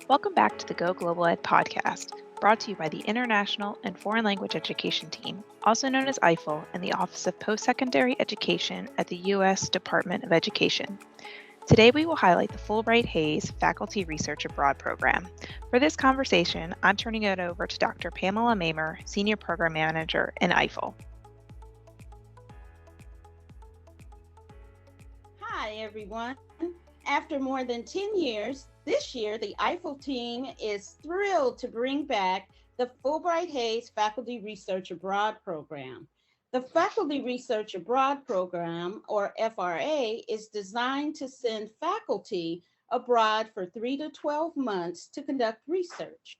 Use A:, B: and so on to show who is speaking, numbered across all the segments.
A: Welcome back to the Go Global Ed podcast, brought to you by the International and Foreign Language Education Team, also known as IFLE, and the Office of Postsecondary Education at the U.S. Department of Education. Today we will highlight the Fulbright-Hays Faculty Research Abroad program. For this conversation, I'm turning it over to Dr. Pamela Maimer, Senior Program Manager in IFLE.
B: Hi, everyone. After more than 10 years, this year the IFLE team is thrilled to bring back the Fulbright-Hays Faculty Research Abroad program. The Faculty Research Abroad program, or FRA, is designed to send faculty abroad for 3 to 12 months to conduct research.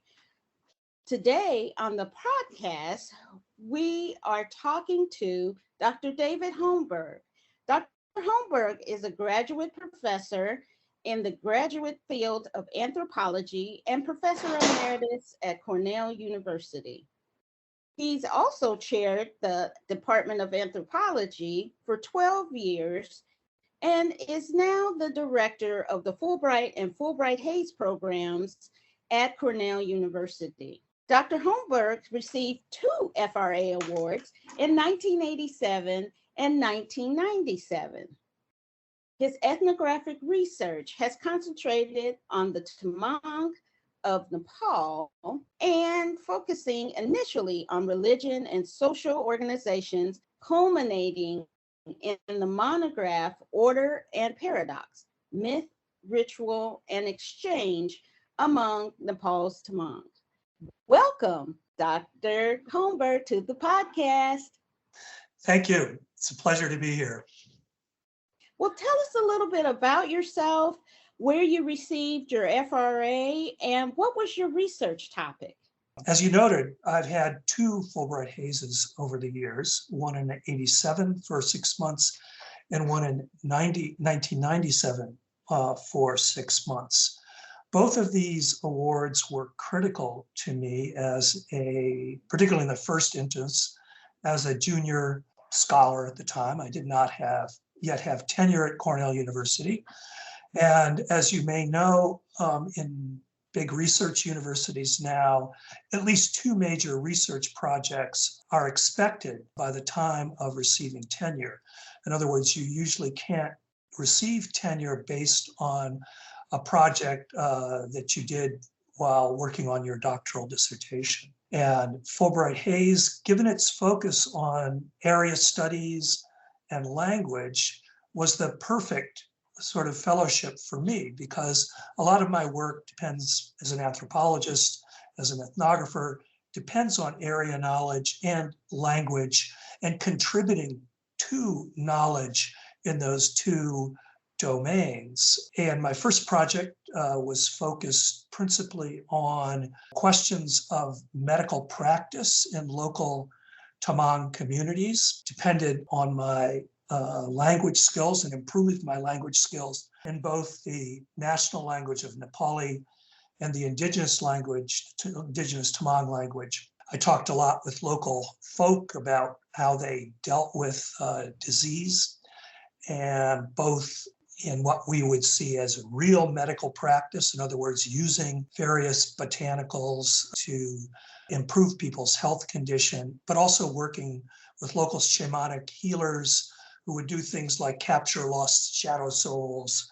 B: Today on the podcast, we are talking to Dr. David Holmberg. Dr. Holmberg is a graduate professor in the graduate field of anthropology and professor emeritus at Cornell University. He's also chaired the Department of Anthropology for 12 years and is now the director of the Fulbright and Fulbright-Hays programs at Cornell University. Dr. Holmberg received 2 FRA awards in 1987 and 1997. His ethnographic research has concentrated on the Tamang of Nepal and focusing initially on religion and social organizations, culminating in the monograph Order and Paradox, Myth, Ritual, and Exchange among Nepal's Tamang. Welcome, Dr. Holmberg, to the podcast.
C: Thank you. It's a pleasure to be here.
B: Well, tell us a little bit about yourself, where you received your FRA, and what was your research topic?
C: As you noted, I've had 2 Fulbright-Hayses over the years, one in 87 for 6 months and one in 1997 for 6 months. Both of these awards were critical to me particularly in the first instance, as a junior scholar at the time. I did not yet have tenure at Cornell University. And as you may know, in big research universities now, at least 2 major research projects are expected by the time of receiving tenure. In other words, you usually can't receive tenure based on a project that you did while working on your doctoral dissertation. And Fulbright-Hays, given its focus on area studies and language, was the perfect sort of fellowship for me, because a lot of my work depends, as an anthropologist, as an ethnographer, depends on area knowledge and language and contributing to knowledge in those 2 domains. And my first project was focused principally on questions of medical practice in local Tamang communities, depended on my language skills and improved my language skills in both the national language of Nepali and the indigenous Tamang language. I talked a lot with local folk about how they dealt with disease, and both in what we would see as real medical practice, in other words, using various botanicals to improve people's health condition, but also working with local shamanic healers who would do things like capture lost shadow souls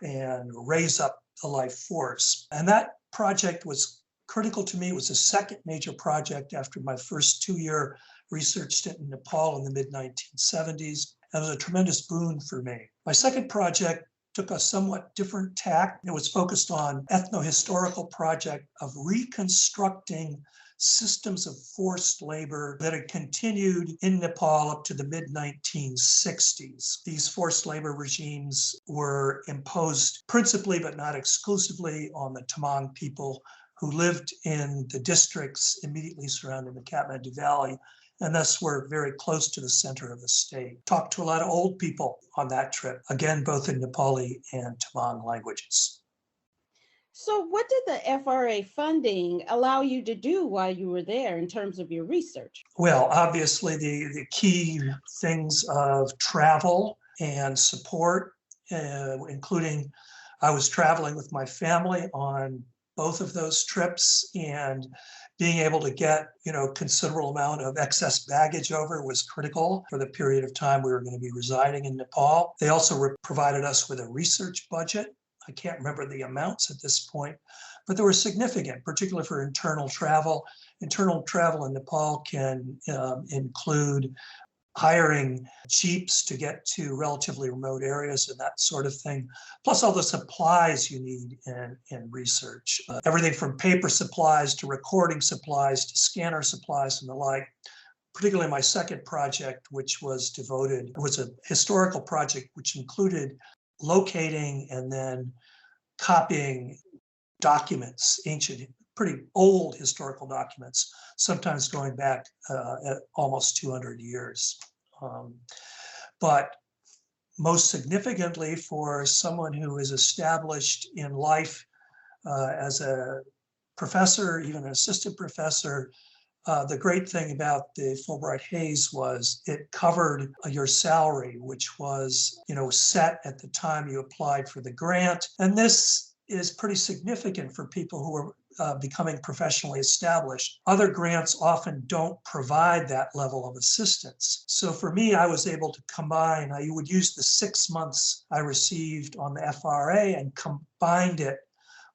C: and raise up the life force. And that project was critical to me. It was the second major project after my first 2-year research stint in Nepal in the mid-1970s. It was a tremendous boon for me. My second project took a somewhat different tack. It was focused on ethnohistorical project of reconstructing systems of forced labor that had continued in Nepal up to the mid-1960s. These forced labor regimes were imposed principally, but not exclusively, on the Tamang people who lived in the districts immediately surrounding the Kathmandu Valley, and thus were very close to the center of the state. Talked to a lot of old people on that trip, again, both in Nepali and Tamang languages.
B: So what did the FRA funding allow you to do while you were there in terms of your research?
C: Well, obviously the key things of travel and support, including I was traveling with my family on both of those trips, and being able to get, considerable amount of excess baggage over was critical for the period of time we were going to be residing in Nepal. They also provided us with a research budget. I can't remember the amounts at this point, but they were significant, particularly for internal travel. Internal travel in Nepal can include hiring jeeps to get to relatively remote areas and that sort of thing, plus all the supplies you need in research. Everything from paper supplies to recording supplies to scanner supplies and the like. Particularly my second project, which was a historical project which included locating and then copying documents, ancient, pretty old historical documents, sometimes going back almost 200 years. But most significantly, for someone who is established in life as a professor, even an assistant professor, the great thing about the Fulbright-Hays was it covered your salary, which was, set at the time you applied for the grant. And this is pretty significant for people who are becoming professionally established. Other grants often don't provide that level of assistance. So for me, I was able to combine, I would use the 6 months I received on the FRA and combined it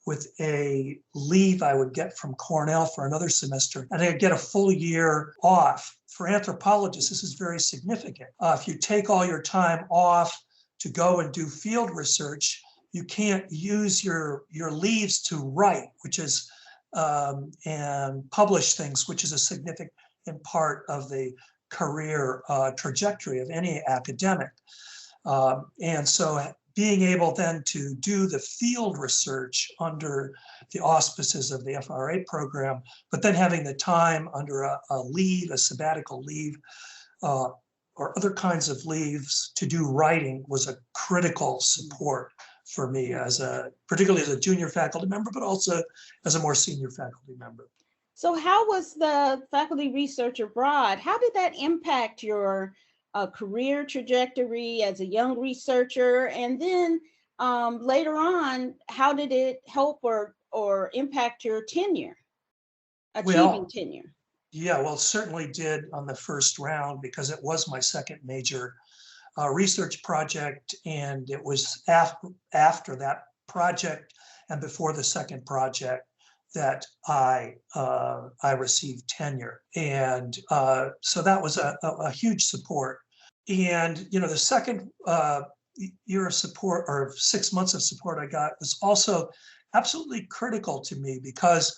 C: with a leave I would get from Cornell for another semester, and I'd get a full year off. For anthropologists, this is very significant. If you take all your time off to go and do field research, you can't use your leaves to write, which is and publish things, which is a significant part of the career trajectory of any academic. And so being able then to do the field research under the auspices of the FRA program, but then having the time under a leave, a sabbatical leave, or other kinds of leaves to do writing was a critical support for me particularly as a junior faculty member, but also as a more senior faculty member.
B: So how was the faculty research abroad? How did that impact your career trajectory as a young researcher? And then later on, how did it help or impact your tenure, achieving tenure?
C: Yeah, well, it certainly did on the first round because it was my second major research project, and it was after that project and before the second project that I received tenure, and so that was a huge support. And the second year of support, or 6 months of support I got, was also absolutely critical to me because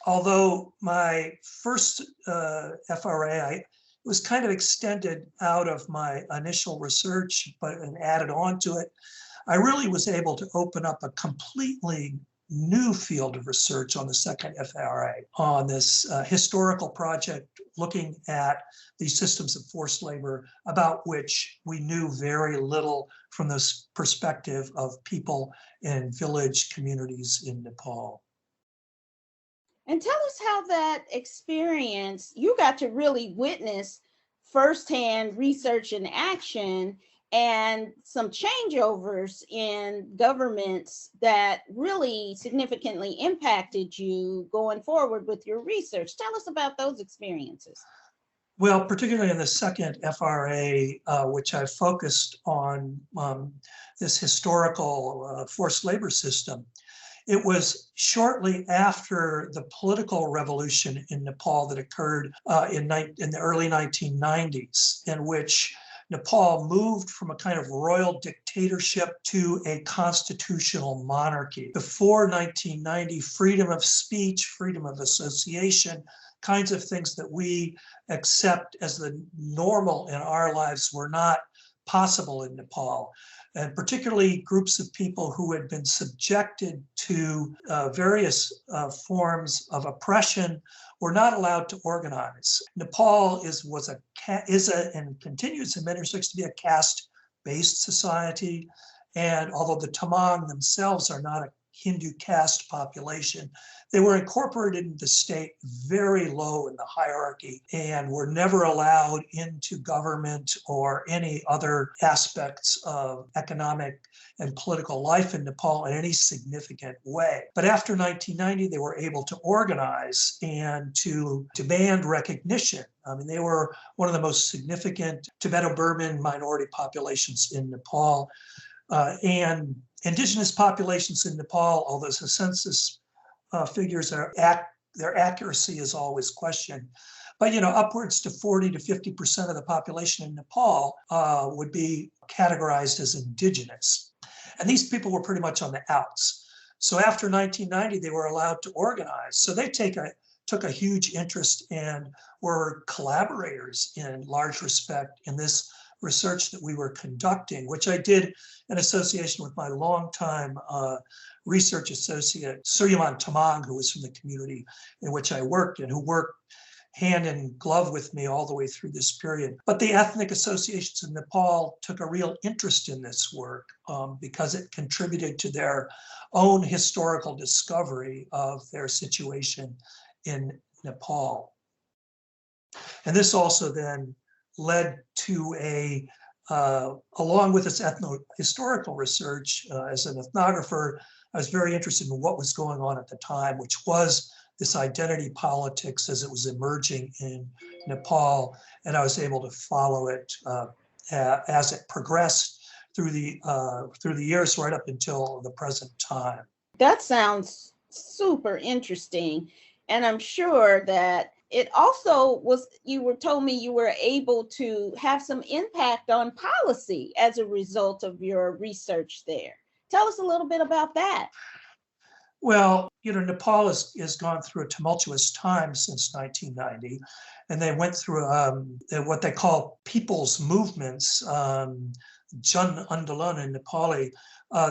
C: although my first FRA, it was kind of extended out of my initial research, and added on to it, I really was able to open up a completely new field of research on the second FRA, on this historical project looking at the systems of forced labor, about which we knew very little from this perspective of people in village communities in Nepal.
B: And tell us how that experience, you got to really witness firsthand research in action and some changeovers in governments that really significantly impacted you going forward with your research. Tell us about those experiences.
C: Well, particularly in the second FRA, which I focused on this historical forced labor system. It was shortly after the political revolution in Nepal that occurred in the early 1990s, in which Nepal moved from a kind of royal dictatorship to a constitutional monarchy. Before 1990, freedom of speech, freedom of association, kinds of things that we accept as the normal in our lives were not possible in Nepal. And particularly groups of people who had been subjected to various forms of oppression were not allowed to organize. Nepal is and continues in many respects to be a caste-based society. And although the Tamang themselves are not a Hindu caste population. They were incorporated into the state very low in the hierarchy and were never allowed into government or any other aspects of economic and political life in Nepal in any significant way. But after 1990, they were able to organize and to demand recognition. I mean, they were one of the most significant Tibeto-Burman minority populations in Nepal. And indigenous populations in Nepal, although the census figures their accuracy is always questioned, but upwards to 40 to 50% of the population in Nepal would be categorized as indigenous. And these people were pretty much on the outs. So after 1990, they were allowed to organize. So they took a huge interest and were collaborators in large respect in this research that we were conducting, which I did in association with my longtime research associate, Suryaman Tamang, who was from the community in which I worked and who worked hand in glove with me all the way through this period. But the ethnic associations in Nepal took a real interest in this work because it contributed to their own historical discovery of their situation in Nepal. And this also then led to along with this ethno-historical research, as an ethnographer, I was very interested in what was going on at the time, which was this identity politics as it was emerging in Nepal. And I was able to follow it as it progressed through the years right up until the present time.
B: That sounds super interesting. And I'm sure that it also was, told me you were able to have some impact on policy as a result of your research there. Tell us a little bit about that.
C: Well, Nepal has gone through a tumultuous time since 1990, and they went through what they call people's movements, Jan Andolan in Nepali.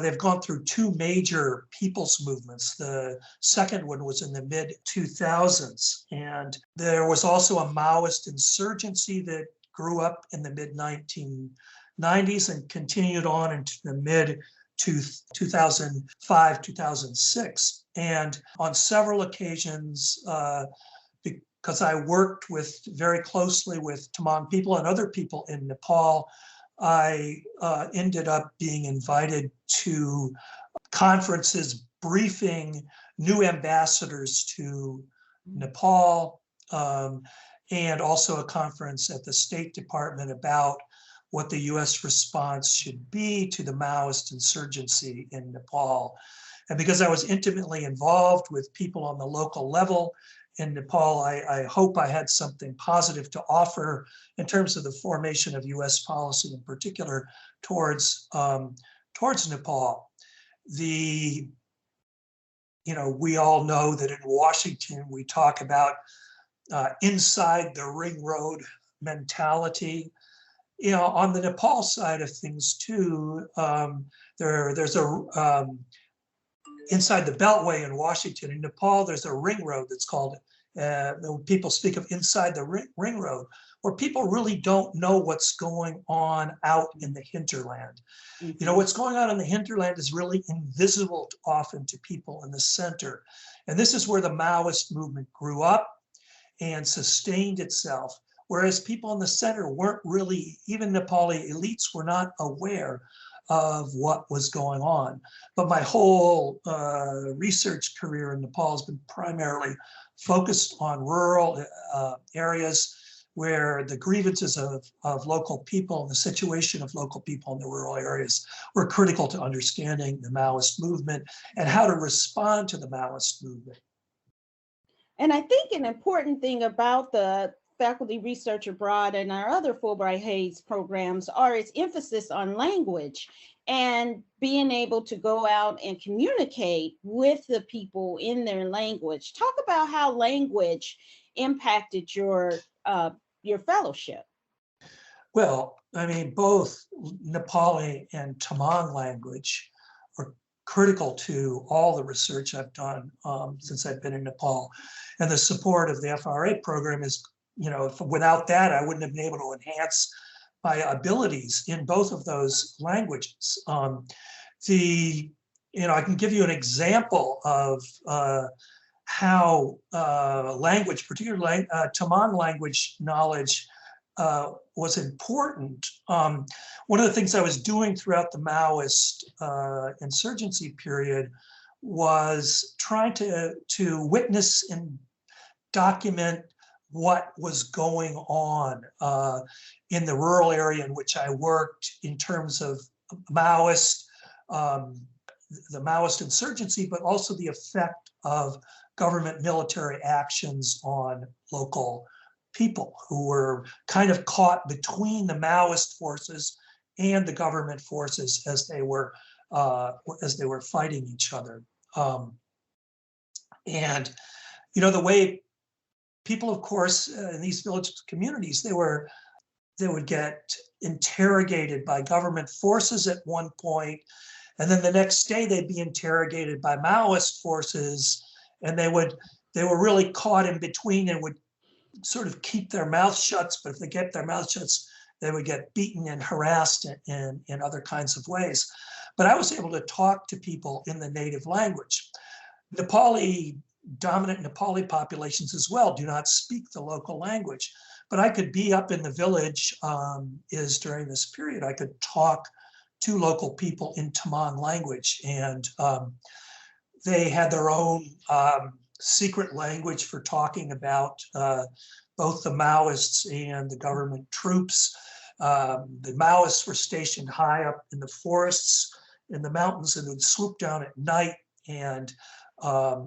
C: They've gone through two major people's movements. The second one was in the mid-2000s, and there was also a Maoist insurgency that grew up in the mid-1990s and continued on into the mid-2005, 2006. And on several occasions, because I worked very closely with Tamang people and other people in Nepal, I ended up being invited to conferences briefing new ambassadors to Nepal, and also a conference at the State Department about what the US response should be to the Maoist insurgency in Nepal. And because I was intimately involved with people on the local level in Nepal, I hope I had something positive to offer in terms of the formation of US policy, in particular towards Nepal. We all know that in Washington, we talk about inside the ring road mentality. On the Nepal side of things too, there's a inside the Beltway in Washington. In Nepal, there's a ring road that's called, people speak of inside the ring road, where people really don't know what's going on out in the hinterland. Mm-hmm. What's going on in the hinterland is really invisible often to people in the center. And this is where the Maoist movement grew up and sustained itself. Whereas people in the center weren't really, even Nepali elites were not aware of what was going on. But my whole research career in Nepal has been primarily focused on rural areas where the grievances of local people and the situation of local people in the rural areas were critical to understanding the Maoist movement and how to respond to the Maoist movement.
B: And I think an important thing about the Faculty Research Abroad and our other Fulbright-Hays programs are its emphasis on language and being able to go out and communicate with the people in their language. Talk about how language impacted your fellowship.
C: Well, I mean, both Nepali and Tamang language are critical to all the research I've done since I've been in Nepal. And the support of the FRA program is, without that, I wouldn't have been able to enhance my abilities in both of those languages. I can give you an example of how language, particularly Taman language knowledge, was important. One of the things I was doing throughout the Maoist insurgency period was trying to witness and document what was going on in the rural area in which I worked in terms of Maoist, the Maoist insurgency, but also the effect of government military actions on local people who were kind of caught between the Maoist forces and the government forces as they were fighting each other. And the way people, of course, in these village communities, they would get interrogated by government forces at one point, and then the next day they'd be interrogated by Maoist forces, and they were really caught in between and would sort of keep their mouths shut, but if they kept their mouths shut, they would get beaten and harassed in other kinds of ways. But I was able to talk to people in the native language. Dominant Nepali populations as well do not speak the local language, but I could be up in the village during this period, I could talk to local people in Taman language, and they had their own secret language for talking about both the Maoists and the government troops. The Maoists were stationed high up in the forests, in the mountains, and would swoop down at night and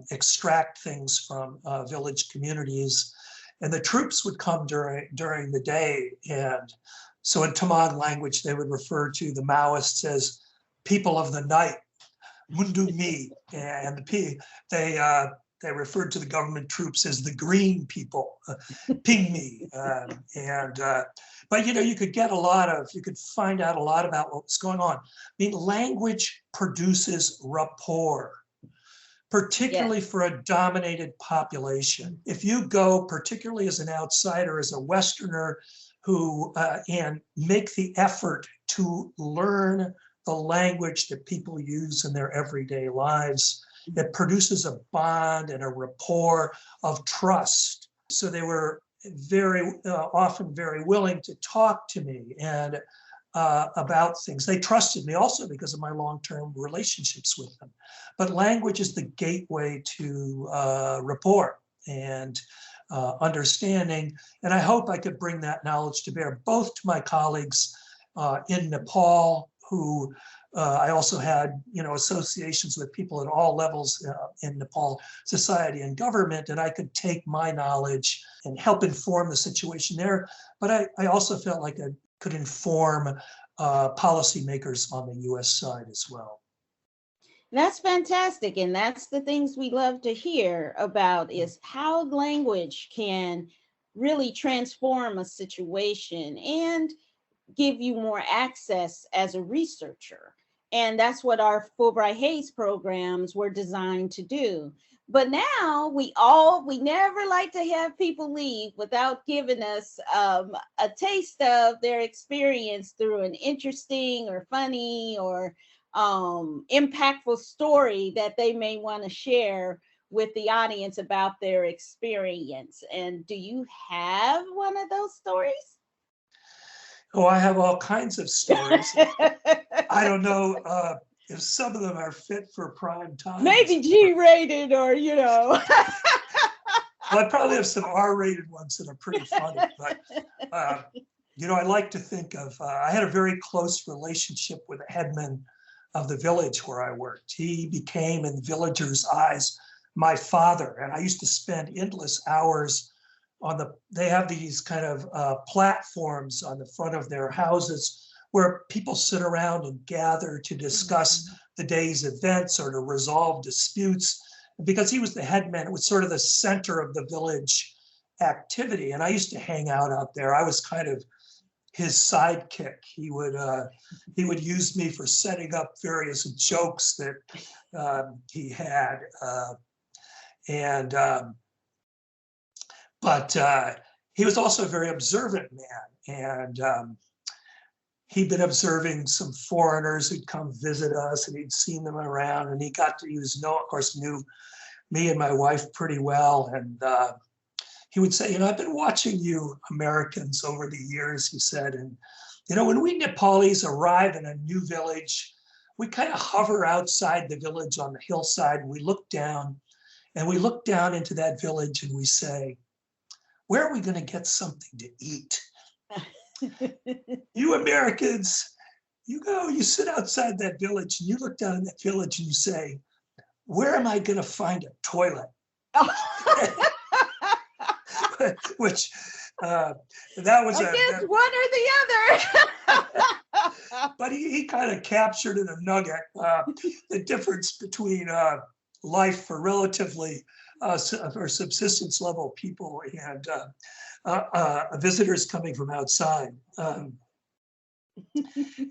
C: extract things from village communities. And the troops would come during the day. And so in Taman language, they would refer to the Maoists as people of the night, Mundu Mi, and they referred to the government troops as the green people, Pygmy. But you could find out a lot about what was going on. I mean, language produces rapport, particularly for a dominated population. If you go, particularly as an outsider, as a Westerner, and make the effort to learn the language that people use in their everyday lives, it produces a bond and a rapport of trust. So they were often very willing to talk to me and about things. They trusted me also because of my long-term relationships with them. But language is the gateway to rapport and understanding. And I hope I could bring that knowledge to bear both to my colleagues in Nepal, who I also had, associations with people at all levels in Nepal society and government, and I could take my knowledge and help inform the situation there. But I also felt like I could inform policymakers on the US side as well.
B: That's fantastic. And that's the things we love to hear about, is how language can really transform a situation and give you more access as a researcher. And that's what our Fulbright-Hays programs were designed to do. But now we never like to have people leave without giving us a taste of their experience through an interesting or funny or impactful story that they may want to share with the audience about their experience. And do you have one of those stories?
C: Oh, I have all kinds of stories. I don't know if some of them are fit for prime time.
B: Maybe G-rated or,
C: Well, I probably have some R-rated ones that are pretty funny. But, I like to think of, I had a very close relationship with the headman of the village where I worked. He became, in villagers' eyes, my father. And I used to spend endless hours they have these kind of platforms on the front of their houses where people sit around and gather to discuss the day's events or to resolve disputes. Because he was the headman, it was sort of the center of the village activity. And I used to hang out there. I was kind of his sidekick. He would use me for setting up various jokes that he had. But he was also a very observant man, and he'd been observing some foreigners who'd come visit us, and he'd seen them around, and he of course, knew me and my wife pretty well. And he would say, I've been watching you Americans over the years, he said, and, when we Nepalis arrive in a new village, we kind of hover outside the village on the hillside, and we look down into that village and we say, where are we going to get something to eat? You Americans, you sit outside that village and you look down in that village and you say, where am I going to find a toilet? Which that was
B: one or the other.
C: But he kind of captured in a nugget the difference between life for relatively or subsistence level people and visitors coming from outside.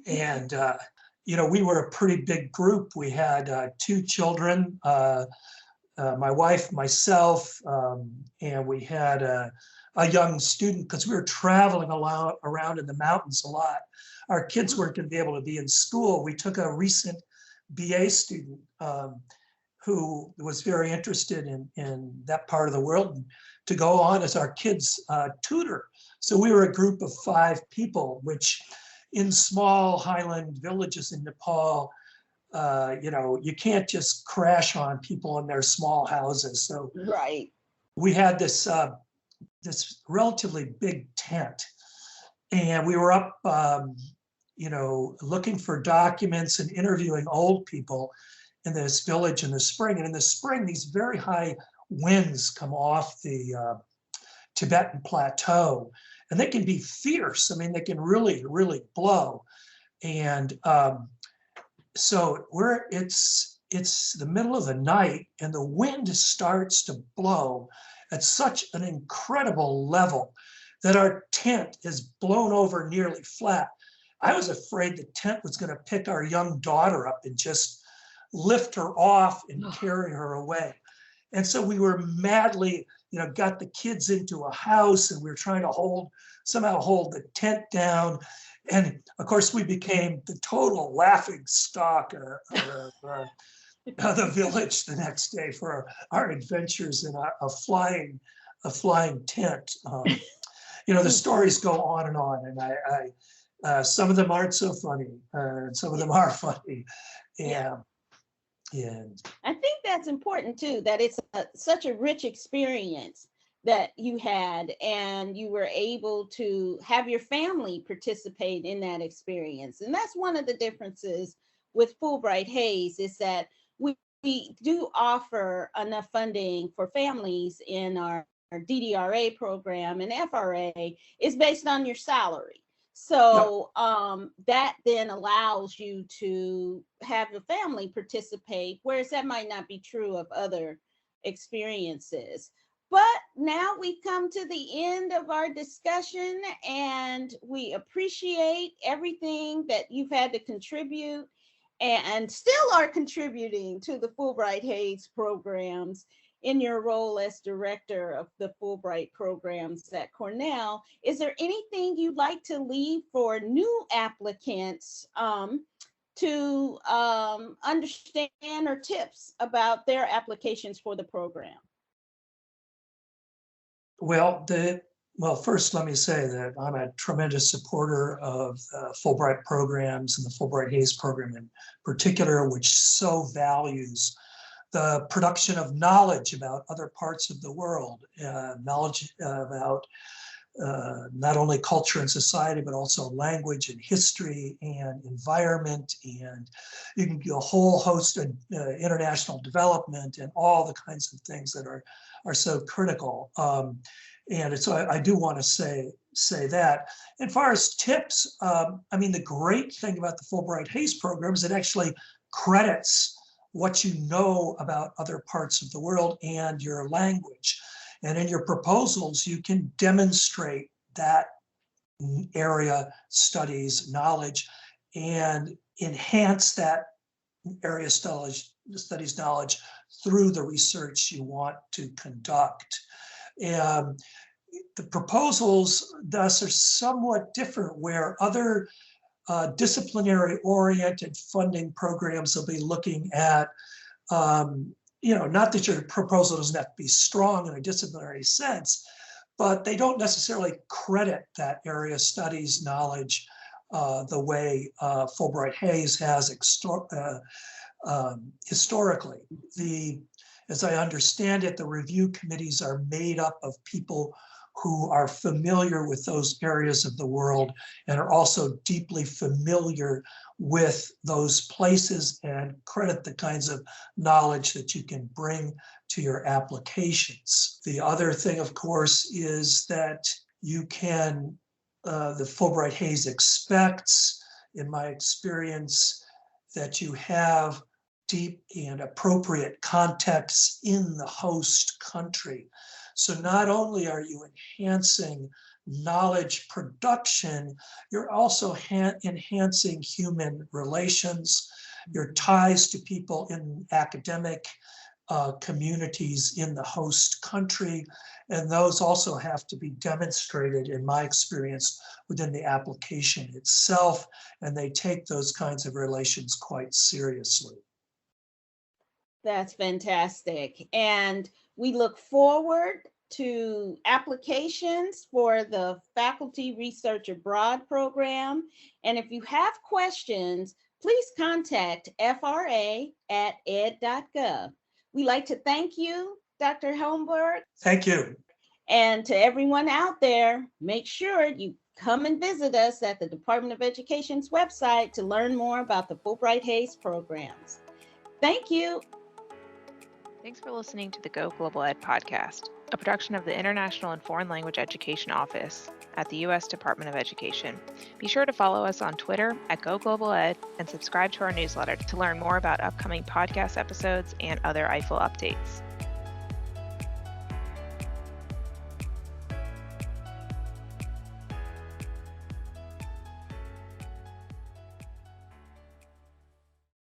C: And we were a pretty big group. We had 2 children, my wife, myself, and we had a young student, because we were traveling around in the mountains a lot. Our kids weren't going to be able to be in school. We took a recent BA student who was very interested in that part of the world to go on as our kids' tutor. So we were a group of 5 people, which in small highland villages in Nepal, you can't just crash on people in their small houses. So
B: right.
C: We had this relatively big tent, and we were up, looking for documents and interviewing old people in this village in the spring. And in the spring, these very high winds come off the Tibetan plateau, and they can be fierce. I mean, they can really, really blow. And so it's the middle of the night, and the wind starts to blow at such an incredible level that our tent is blown over nearly flat. I was afraid the tent was going to pick our young daughter up and just lift her off and carry her away. And so we were madly, got the kids into a house, and we were trying to somehow hold the tent down. And of course, we became the total laughing stock of the village the next day for our adventures in a flying tent. The stories go on, and I some of them aren't so funny, and some of them are funny. And
B: I think that's important too, that it's such a rich experience that you had, and you were able to have your family participate in that experience. And that's one of the differences with Fulbright-Hays, is that we do offer enough funding for families in our DDRA program, and FRA is based on your salary. So that then allows you to have the family participate, whereas that might not be true of other experiences. But now we've come to the end of our discussion, and we appreciate everything that you've had to contribute and still are contributing to the Fulbright-Hays programs in your role as director of the Fulbright programs at Cornell. Is there anything you'd like to leave for new applicants to understand, or tips about their applications for the program?
C: Well, first, let me say that I'm a tremendous supporter of Fulbright programs, and the Fulbright-Hays program in particular, which so values the production of knowledge about other parts of the world, knowledge about not only culture and society, but also language and history and environment, and you can do a whole host of international development and all the kinds of things that are so critical. And so I do want to say that. And as far as tips, the great thing about the Fulbright-Hays program is it actually credits what you know about other parts of the world and your language. And in your proposals, you can demonstrate that area studies knowledge and enhance that area studies knowledge through the research you want to conduct. And the proposals thus are somewhat different, where other disciplinary-oriented funding programs will be looking at, not that your proposal doesn't have to be strong in a disciplinary sense, but they don't necessarily credit that area studies knowledge the way Fulbright-Hays has historically. As I understand it, the review committees are made up of people who are familiar with those areas of the world and are also deeply familiar with those places and credit the kinds of knowledge that you can bring to your applications. The other thing, of course, is that you can, the Fulbright-Hays expects, in my experience, that you have deep and appropriate context in the host country. So not only are you enhancing knowledge production, you're also enhancing human relations, your ties to people in academic communities in the host country, and those also have to be demonstrated, in my experience, within the application itself, and they take those kinds of relations quite seriously.
B: That's fantastic. And we look forward to applications for the Faculty Research Abroad program. And if you have questions, please contact FRA@ed.gov. We'd like to thank you, Dr. Holmberg.
C: Thank you.
B: And to everyone out there, make sure you come and visit us at the Department of Education's website to learn more about the Fulbright-Hays programs. Thank you.
A: Thanks for listening to the Go Global Ed podcast, a production of the International and Foreign Language Education Office at the U.S. Department of Education. Be sure to follow us on Twitter @GoGlobalEd and subscribe to our newsletter to learn more about upcoming podcast episodes and other IFLE updates.